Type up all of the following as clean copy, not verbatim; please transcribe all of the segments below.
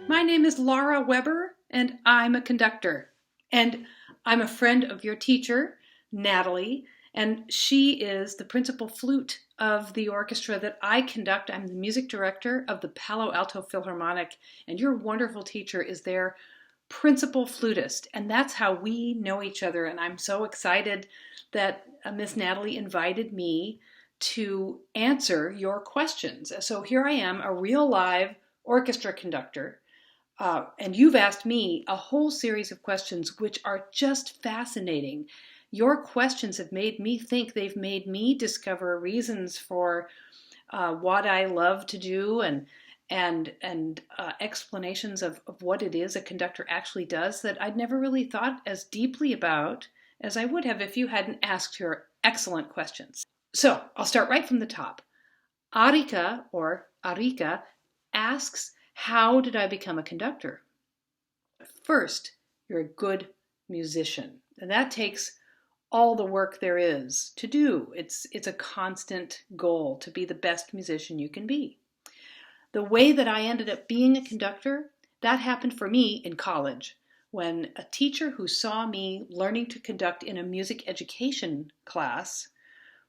My name is Lara Webber, and I'm a conductor. And I'm a friend of your teacher, Natalie, and she is the principal flute of the orchestra that I conduct. I'm the music director of the Palo Alto Philharmonic, and your wonderful teacher is their principal flutist. And that's how we know each other. And I'm so excited that Miss Natalie invited me to answer your questions. So here I am, a real live orchestra conductor. And you've asked me a whole series of questions which are just fascinating. Your questions have made me think, they've made me discover reasons for what I love to do and explanations of what it is a conductor actually does that I'd never really thought as deeply about as I would have if you hadn't asked your excellent questions. So I'll start right from the top. Arika, or Arika, asks, how did I become a conductor? First, you're a good musician, and that takes all the work there is to do. It's a constant goal to be the best musician you can be. The way that I ended up being a conductor, that happened for me in college, when a teacher who saw me learning to conduct in a music education class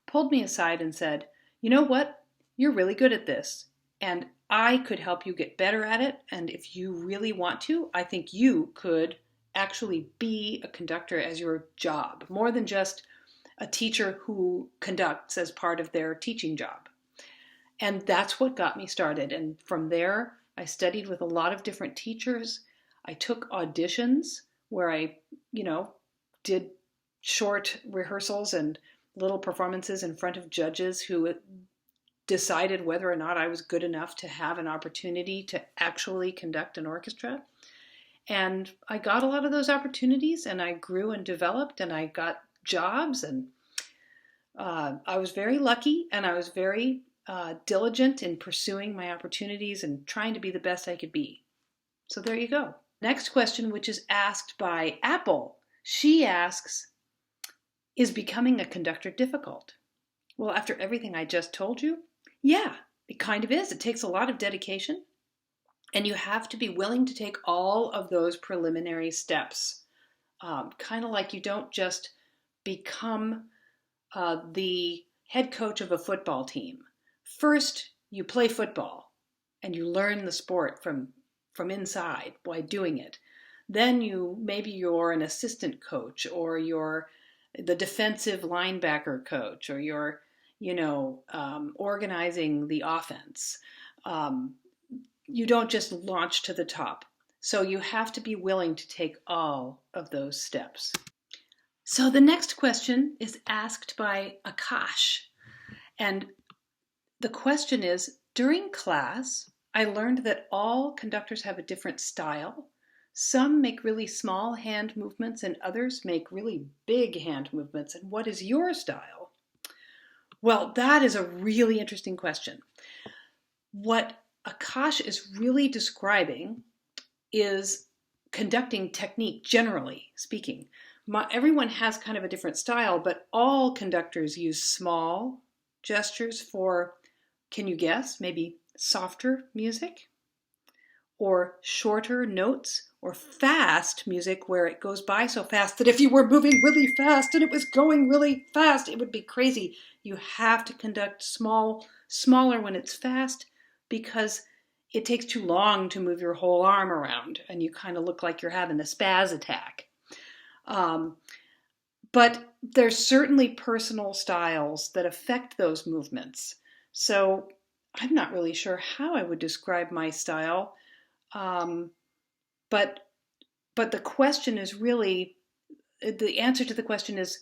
pulled me aside and said, "You know what? You're really good at this, and I could help you get better at it, and if you really want to, I think you could actually be a conductor as your job, more than just a teacher who conducts as part of their teaching job." And that's what got me started. And from there, I studied with a lot of different teachers. I took auditions where I, did short rehearsals and little performances in front of judges who decided whether or not I was good enough to have an opportunity to actually conduct an orchestra. And I got a lot of those opportunities, and I grew and developed, and I got jobs, and I was very lucky, and I was very diligent in pursuing my opportunities and trying to be the best I could be. So there you go. Next question, which is asked by Apple. She asks, is becoming a conductor difficult? Well, after everything I just told you, yeah, it kind of is. It takes a lot of dedication, and you have to be willing to take all of those preliminary steps. Kind of like you don't just become the head coach of a football team. First, you play football, and you learn the sport from inside by doing it. Then maybe you're an assistant coach, or you're the defensive linebacker coach, or you're organizing the offense. You don't just launch to the top. So you have to be willing to take all of those steps. So the next question is asked by Akash. And the question is, during class, I learned that all conductors have a different style. Some make really small hand movements and others make really big hand movements. And what is your style? Well, that is a really interesting question. What Akash is really describing is conducting technique, generally speaking. Everyone has kind of a different style, but all conductors use small gestures for, can you guess, maybe softer music, or shorter notes, or fast music where it goes by so fast that if you were moving really fast and it was going really fast, it would be crazy. You have to conduct smaller when it's fast, because it takes too long to move your whole arm around and you kind of look like you're having a spaz attack. But there's certainly personal styles that affect those movements. So I'm not really sure how I would describe my style. But the question is really, the answer to the question is,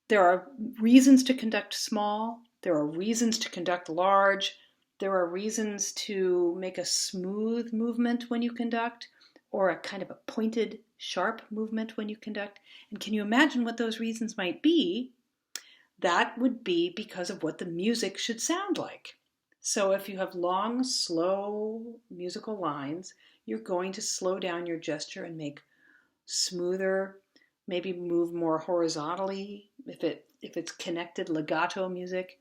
there are reasons to conduct small, there are reasons to conduct large, there are reasons to make a smooth movement when you conduct, or a kind of a pointed, sharp movement when you conduct. And can you imagine what those reasons might be? That would be because of what the music should sound like. So if you have long, slow musical lines, you're going to slow down your gesture and make smoother, maybe move more horizontally if it's connected legato music.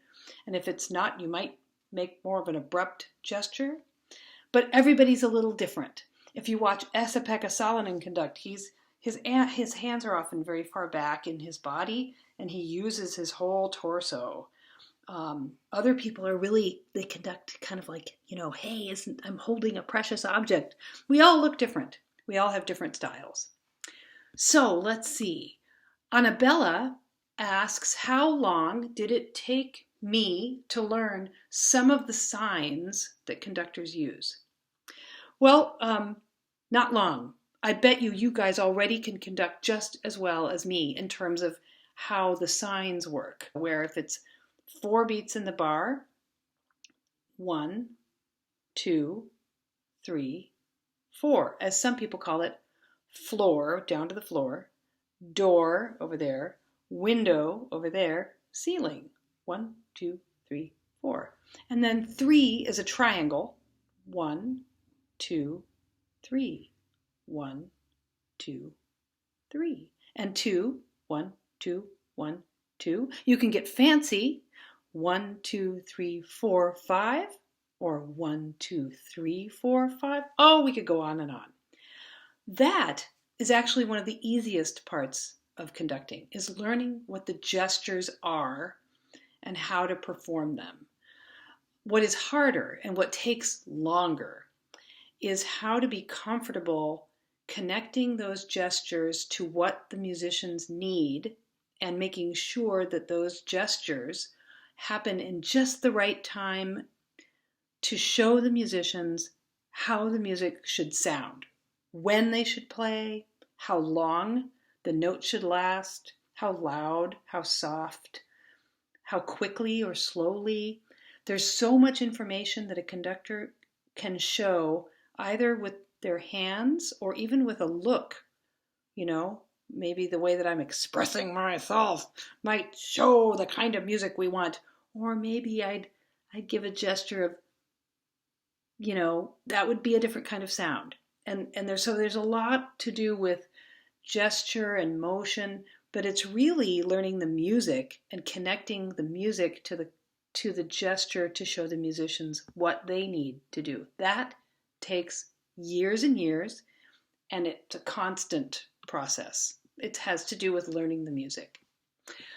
And if it's not, you might make more of an abrupt gesture. But everybody's a little different. If you watch Esa-Pekka Salonen conduct, his hands are often very far back in his body, and he uses his whole torso. Other people are really, they conduct kind of like, hey, I'm holding a precious object. We all look different. We all have different styles. So let's see. Annabella asks, how long did it take me to learn some of the signs that conductors use? Well, not long. I bet you guys already can conduct just as well as me in terms of how the signs work, where if it's 4 beats in the bar, 1, 2, 3, 4, as some people call it, floor, down to the floor, door over there, window over there, ceiling, 1, 2, 3, 4. And then 3 is a triangle, 1, 2, 3, 1, 2, 3. And 2, 1, 2, 1, 2. You can get fancy, 1, 2, 3, 4, 5, or 1, 2, 3, 4, 5. Oh, we could go on and on. That is actually one of the easiest parts of conducting, is learning what the gestures are and how to perform them. What is harder and what takes longer is how to be comfortable connecting those gestures to what the musicians need and making sure that those gestures happen in just the right time to show the musicians how the music should sound, when they should play, how long the note should last, how loud, how soft, how quickly or slowly. There's so much information that a conductor can show either with their hands or even with a look. Maybe the way that I'm expressing myself might show the kind of music we want. Or maybe I'd give a gesture of, that would be a different kind of sound. And there's a lot to do with gesture and motion, but it's really learning the music and connecting the music to the gesture to show the musicians what they need to do. That takes years and years, and it's a constant process. It has to do with learning the music.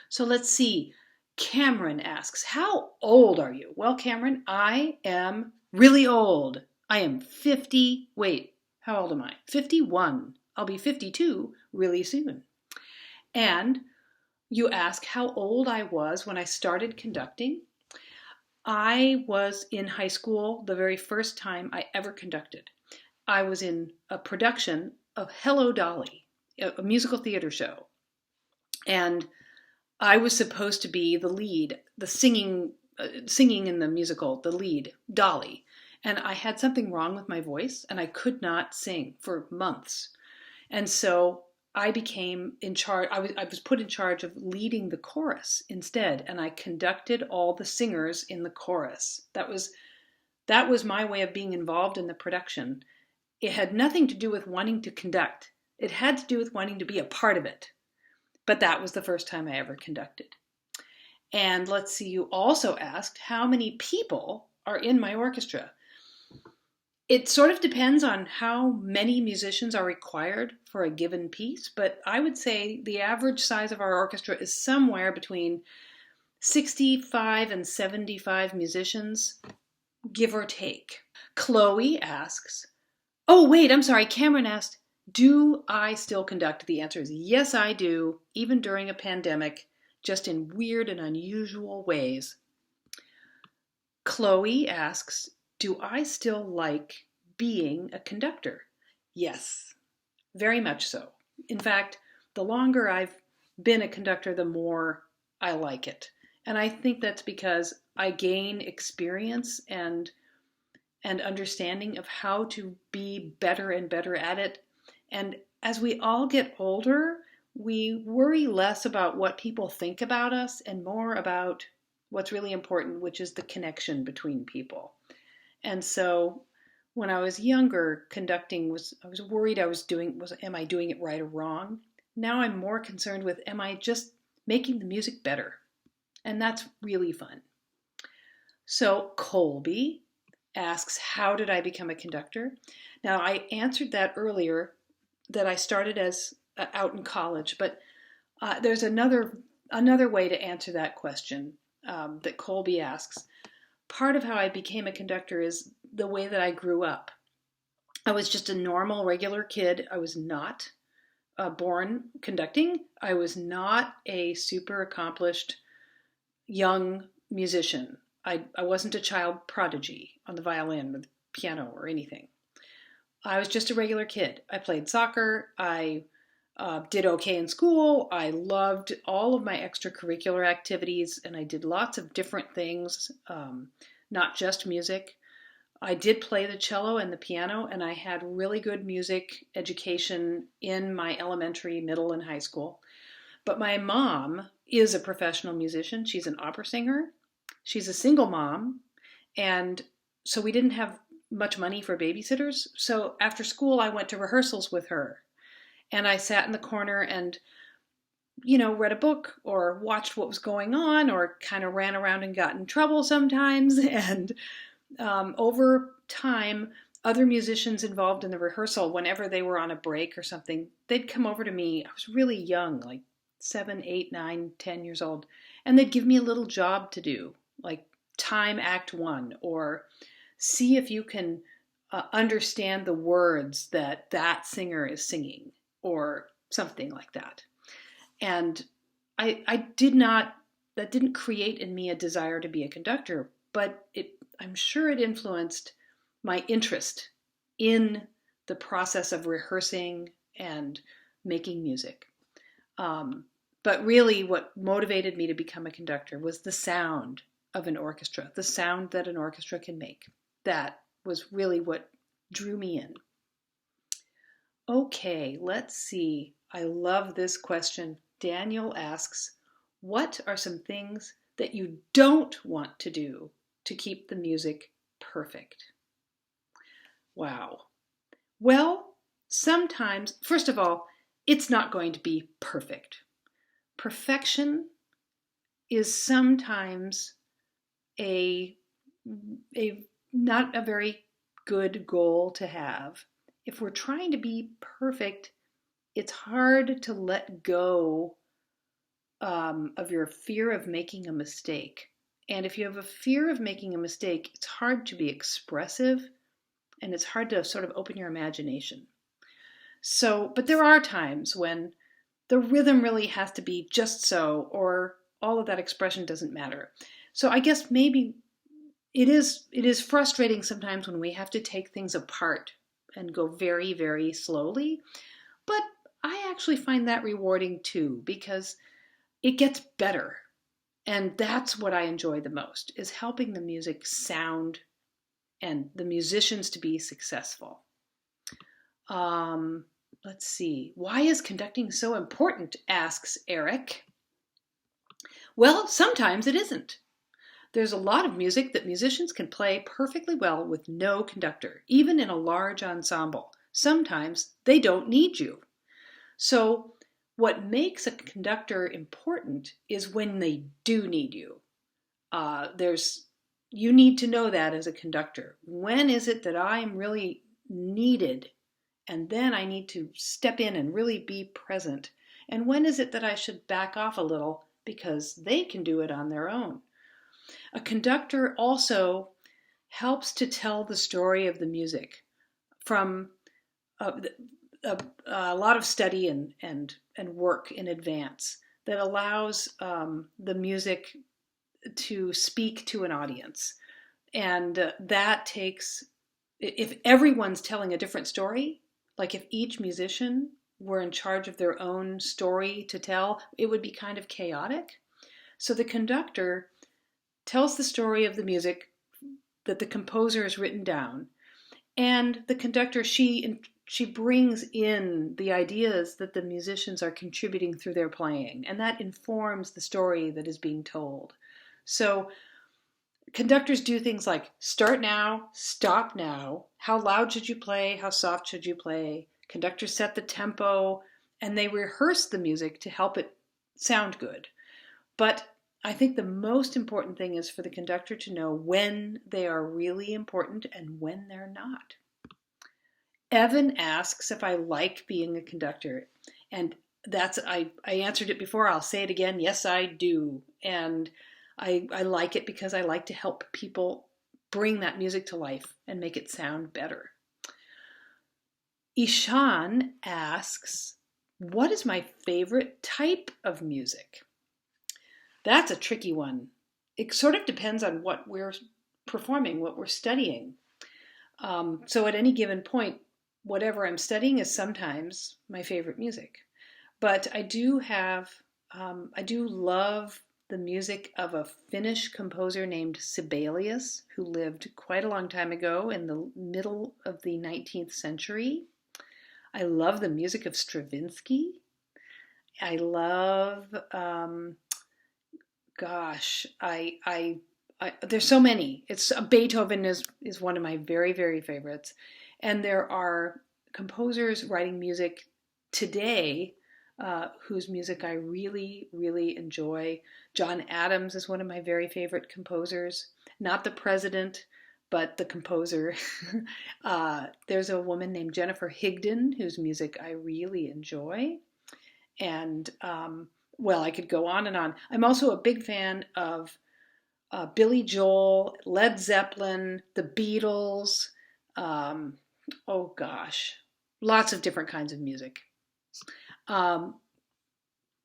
So let's see. Cameron asks, how old are you? Well, Cameron, I am really old. I am 50. Wait, how old am I? 51. I'll be 52 really soon. And you ask how old I was when I started conducting. I was in high school the very first time I ever conducted. I was in a production of Hello, Dolly, a musical theater show. And I was supposed to be the lead, the singing in the musical, the lead, Dolly. And I had something wrong with my voice, and I could not sing for months. And so I became in charge. I was put in charge of leading the chorus instead, and I conducted all the singers in the chorus. That was my way of being involved in the production. It had nothing to do with wanting to conduct. It had to do with wanting to be a part of it. But that was the first time I ever conducted. And let's see, you also asked how many people are in my orchestra. It sort of depends on how many musicians are required for a given piece, but I would say the average size of our orchestra is somewhere between 65 and 75 musicians, give or take. Chloe asks, oh wait, I'm sorry, Cameron asked, do I still conduct? The answer is yes, I do, even during a pandemic, just in weird and unusual ways. Chloe asks, do I still like being a conductor? Yes, very much so. In fact, the longer I've been a conductor, the more I like it. And I think that's because I gain experience and understanding of how to be better and better at it. And as we all get older, we worry less about what people think about us and more about what's really important, which is the connection between people. And so when I was younger, conducting I was worried am I doing it right or wrong? Now I'm more concerned with, am I just making the music better? And that's really fun. So Colby asks, how did I become a conductor? Now, I answered that earlier, that I started as out in college, but there's another way to answer that question that Colby asks. Part of how I became a conductor is the way that I grew up. I was just a normal, regular kid. I was not born conducting. I was not a super accomplished young musician. I wasn't a child prodigy on the violin or the piano or anything. I was just a regular kid. I played soccer. I did okay in school. I loved all of my extracurricular activities, and I did lots of different things, not just music. I did play the cello and the piano, and I had really good music education in my elementary, middle, and high school. But my mom is a professional musician. She's an opera singer. She's a single mom, and so we didn't have much money for babysitters. So after school, I went to rehearsals with her, and I sat in the corner and, read a book or watched what was going on or kind of ran around and got in trouble sometimes. And over time, other musicians involved in the rehearsal, whenever they were on a break or something, they'd come over to me. I was really young, like 7, 8, 9, 10 years old, and they'd give me a little job to do, like time act one, or see if you can understand the words that that singer is singing, or something like that. And I did not, that didn't create in me a desire to be a conductor, but I'm sure it influenced my interest in the process of rehearsing and making music. But really what motivated me to become a conductor was the sound of an orchestra, the sound that an orchestra can make. That was really what drew me in. Okay, let's see. I love this question. Daniel asks, what are some things that you don't want to do to keep the music perfect? Wow. Well, sometimes, first of all, it's not going to be perfect. Perfection is sometimes a not a very good goal to have. If we're trying to be perfect, it's hard to let go of your fear of making a mistake. And if you have a fear of making a mistake, it's hard to be expressive, and it's hard to sort of open your imagination. So, but there are times when the rhythm really has to be just so, or all of that expression doesn't matter. So I guess maybe it is frustrating sometimes when we have to take things apart and go very, very slowly. But I actually find that rewarding too, because it gets better. And that's what I enjoy the most, is helping the music sound and the musicians to be successful. Let's see. Why is conducting so important? Asks Eric. Well, sometimes it isn't. There's a lot of music that musicians can play perfectly well with no conductor, even in a large ensemble. Sometimes they don't need you. So what makes a conductor important is when they do need you. You need to know that as a conductor. When is it that I'm really needed? And then I need to step in and really be present. And when is it that I should back off a little because they can do it on their own? A conductor also helps to tell the story of the music from a lot of study and work in advance that allows the music to speak to an audience. And that takes, if everyone's telling a different story, like if each musician were in charge of their own story to tell, it would be kind of chaotic. So the conductor tells the story of the music that the composer has written down, and the conductor, she brings in the ideas that the musicians are contributing through their playing, and that informs the story that is being told. So conductors do things like start now, stop now, how loud should you play, how soft should you play. Conductors set the tempo, and they rehearse the music to help it sound good. But I think the most important thing is for the conductor to know when they are really important and when they're not. Evan asks if I like being a conductor. And I answered it before. I'll say it again. Yes, I do. And I like it because I like to help people bring that music to life and make it sound better. Ishan asks, what is my favorite type of music? That's a tricky one. It sort of depends on what we're performing, what we're studying. So at any given point, whatever I'm studying is sometimes my favorite music. But I do love the music of a Finnish composer named Sibelius, who lived quite a long time ago in the middle of the 19th century. I love the music of Stravinsky. I love, there's so many. Beethoven is one of my very, very favorites. And there are composers writing music today whose music I really, really enjoy. John Adams is one of my very favorite composers. Not the president, but the composer. There's a woman named Jennifer Higdon whose music I really enjoy. And, I could go on and on. I'm also a big fan of Billy Joel, Led Zeppelin, the Beatles. Lots of different kinds of music.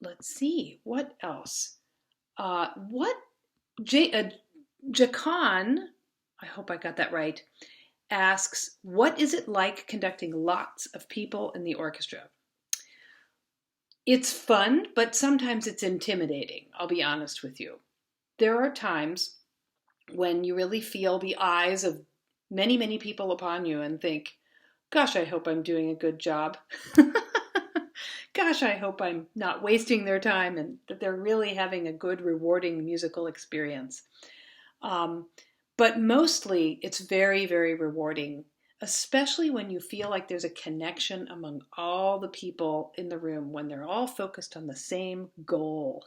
Let's see, what else? Jacan, I hope I got that right, asks, what is it like conducting lots of people in the orchestra? It's fun, but sometimes it's intimidating, I'll be honest with you. There are times when you really feel the eyes of many, many people upon you and think, gosh, I hope I'm doing a good job. Gosh, I hope I'm not wasting their time and that they're really having a good, rewarding musical experience. But mostly it's very, very rewarding, especially when you feel like there's a connection among all the people in the room, when they're all focused on the same goal.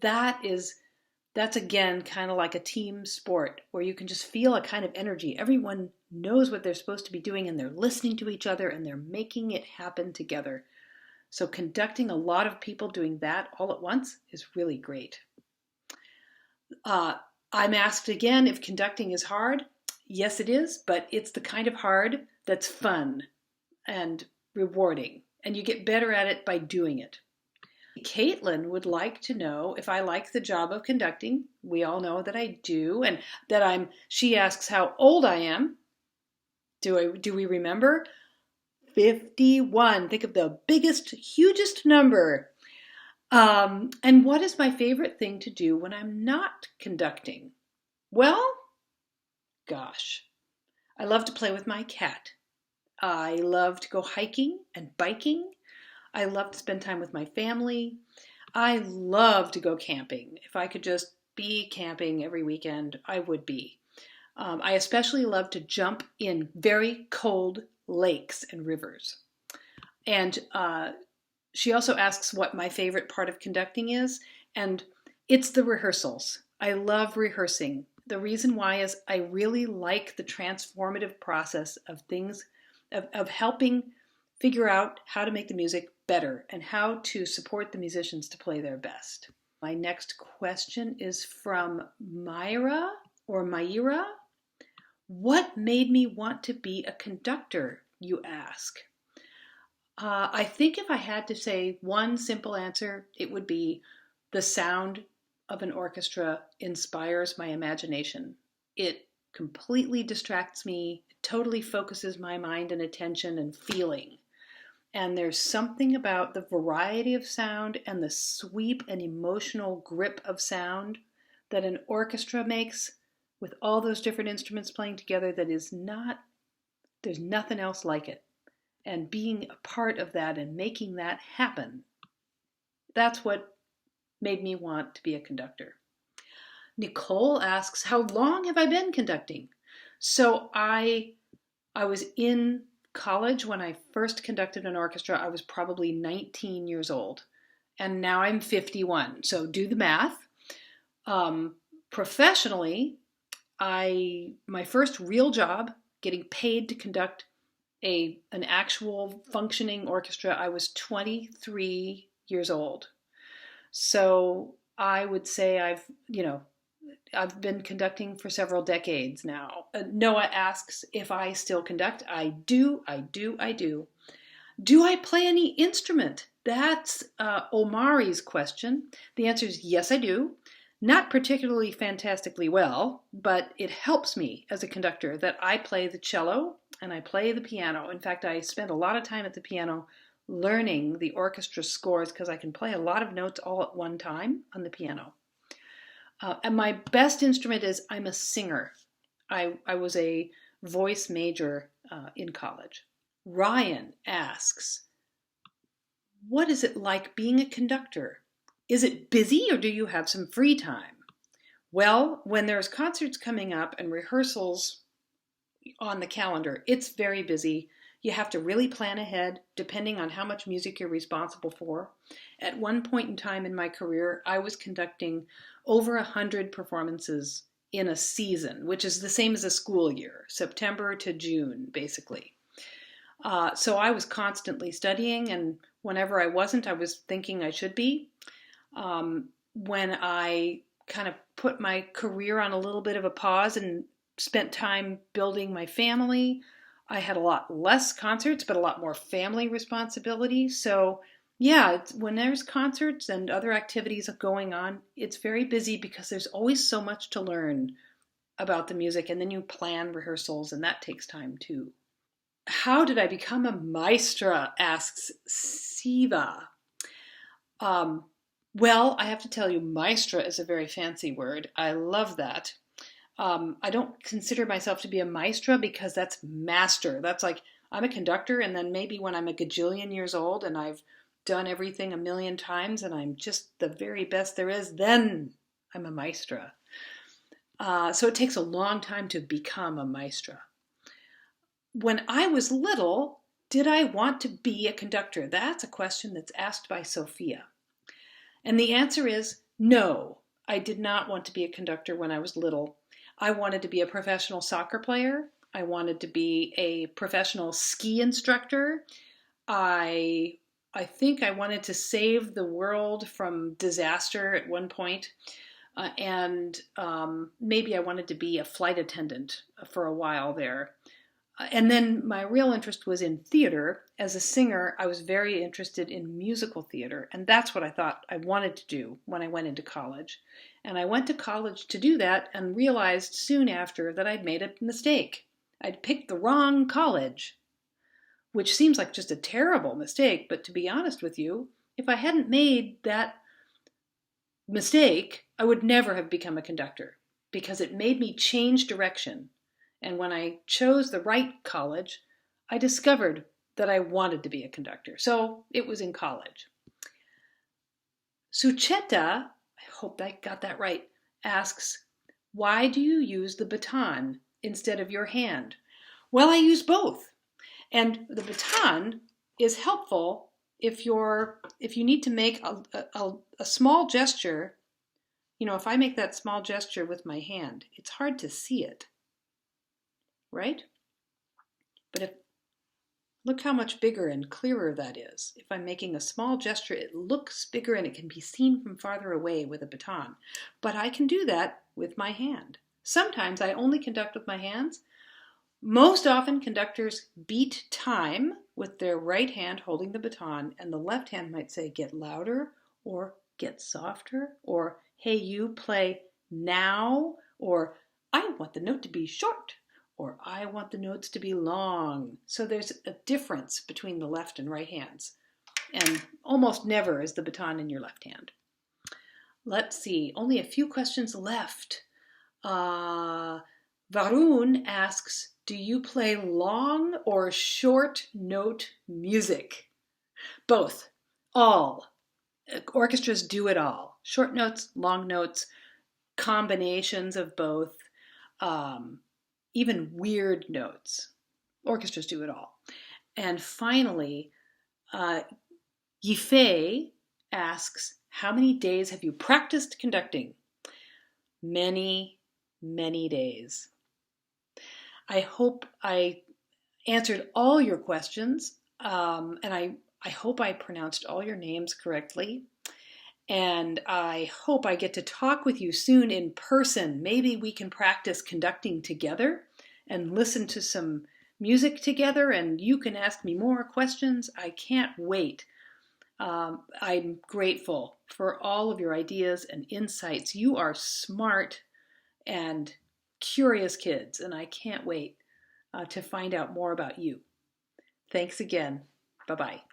That's again kind of like a team sport where you can just feel a kind of energy. Everyone knows what they're supposed to be doing and they're listening to each other and they're making it happen together. So conducting a lot of people doing that all at once is really great. I'm asked again if conducting is hard. Yes, it is, but it's the kind of hard that's fun and rewarding, and you get better at it by doing it. Caitlin would like to know if I like the job of conducting. We all know that I do, and she asks how old I am. Do we remember? 51. Think of the biggest, hugest number. And what is my favorite thing to do when I'm not conducting? Well, gosh, I love to play with my cat. I love to go hiking and biking. I love to spend time with my family. I love to go camping. If I could just be camping every weekend, I would be. I especially love to jump in very cold lakes and rivers. And she also asks what my favorite part of conducting is, and it's the rehearsals. I love rehearsing. The reason why is I really like the transformative process of things, of helping figure out how to make the music better and how to support the musicians to play their best. My next question is from Myra or Myra. What made me want to be a conductor, you ask? I think if I had to say one simple answer, it would be the sound of an orchestra inspires my imagination. It completely distracts me, totally focuses my mind and attention and feeling. And there's something about the variety of sound and the sweep and emotional grip of sound that an orchestra makes with all those different instruments playing together there's nothing else like it. And being a part of that and making that happen, that's what made me want to be a conductor. Nicole asks, how long have I been conducting? So I was in college when I first conducted an orchestra. I was probably 19 years old, and now I'm 51. So do the math. Professionally, my first real job, getting paid to conduct an actual functioning orchestra, I was 23 years old. So I would say I've been conducting for several decades now. Noah asks if I still conduct. I do, I do, I do. Do I play any instrument? That's Omari's question. The answer is yes, I do. Not particularly fantastically well, but it helps me as a conductor that I play the cello and I play the piano. In fact, I spend a lot of time at the piano learning the orchestra scores because I can play a lot of notes all at one time on the piano. And my best instrument is I'm a singer. I was a voice major in college. Ryan asks, what is it like being a conductor? Is it busy or do you have some free time? Well, when there's concerts coming up and rehearsals on the calendar, it's very busy. You have to really plan ahead, depending on how much music you're responsible for. At one point in time in my career, I was conducting over 100 performances in a season, which is the same as a school year, September to June, basically. So I was constantly studying, and whenever I wasn't, I was thinking I should be. When I kind of put my career on a little bit of a pause and spent time building my family, I had a lot less concerts, but a lot more family responsibility. So yeah, when there's concerts and other activities going on, it's very busy because there's always so much to learn about the music, and then you plan rehearsals, and that takes time too. How did I become a maestra? Asks Siva. Well, I have to tell you, maestra is a very fancy word. I love that. I don't consider myself to be a maestra because that's master. That's like I'm a conductor, and then maybe when I'm a gajillion years old and I've done everything a million times and I'm just the very best there is, then I'm a maestra. So it takes a long time to become a maestra. When I was little, did I want to be a conductor? That's a question that's asked by Sophia. And the answer is no, I did not want to be a conductor when I was little. I wanted to be a professional soccer player. I wanted to be a professional ski instructor. I think I wanted to save the world from disaster at one point. And maybe I wanted to be a flight attendant for a while there. And then my real interest was in theater. As a singer, I was very interested in musical theater, and that's what I thought I wanted to do when I went into college. And I went to college to do that and realized soon after that I'd made a mistake. I'd picked the wrong college, which seems like just a terrible mistake, but to be honest with you, if I hadn't made that mistake, I would never have become a conductor because it made me change direction. And when I chose the right college, I discovered that I wanted to be a conductor. So it was in college. Sucheta, I hope I got that right, asks, why do you use the baton instead of your hand? Well, I use both. And the baton is helpful if you need to make a small gesture. You know, if I make that small gesture with my hand, it's hard to see it. Right? But look how much bigger and clearer that is. If I'm making a small gesture, it looks bigger and it can be seen from farther away with a baton. But I can do that with my hand. Sometimes I only conduct with my hands. Most often conductors beat time with their right hand holding the baton, and the left hand might say, get louder, or get softer, or hey, you play now, or I want the note to be short, or I want the notes to be long. So there's a difference between the left and right hands. And almost never is the baton in your left hand. Let's see, only a few questions left. Varun asks, do you play long or short note music? Both, all. Orchestras do it all. Short notes, long notes, combinations of both. Even weird notes. Orchestras do it all. And finally, Yifei asks, how many days have you practiced conducting? Many, many days. I hope I answered all your questions. And I hope I pronounced all your names correctly. And I hope I get to talk with you soon in person. Maybe we can practice conducting together and listen to some music together, and you can ask me more questions. I can't wait. I'm grateful for all of your ideas and insights. You are smart and curious kids, and I can't wait to find out more about you. Thanks again. Bye-bye.